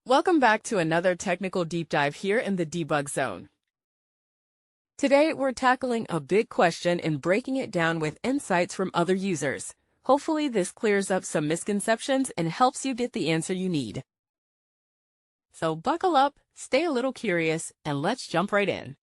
Welcome back to another technical deep dive here in the debug zone. Today, we're tackling a big question and breaking it down with insights from other users. Hopefully, this clears up some misconceptions and helps you get the answer you need. So buckle up, stay a little curious, and let's jump right in.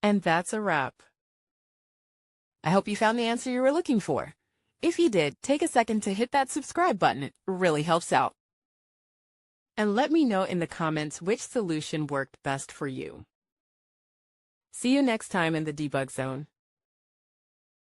And that's a wrap. I hope you found the answer you were looking for. If you did, take a second to hit that subscribe button. It really helps out. And let me know in the comments which solution worked best for you. See you next time in the debug zone.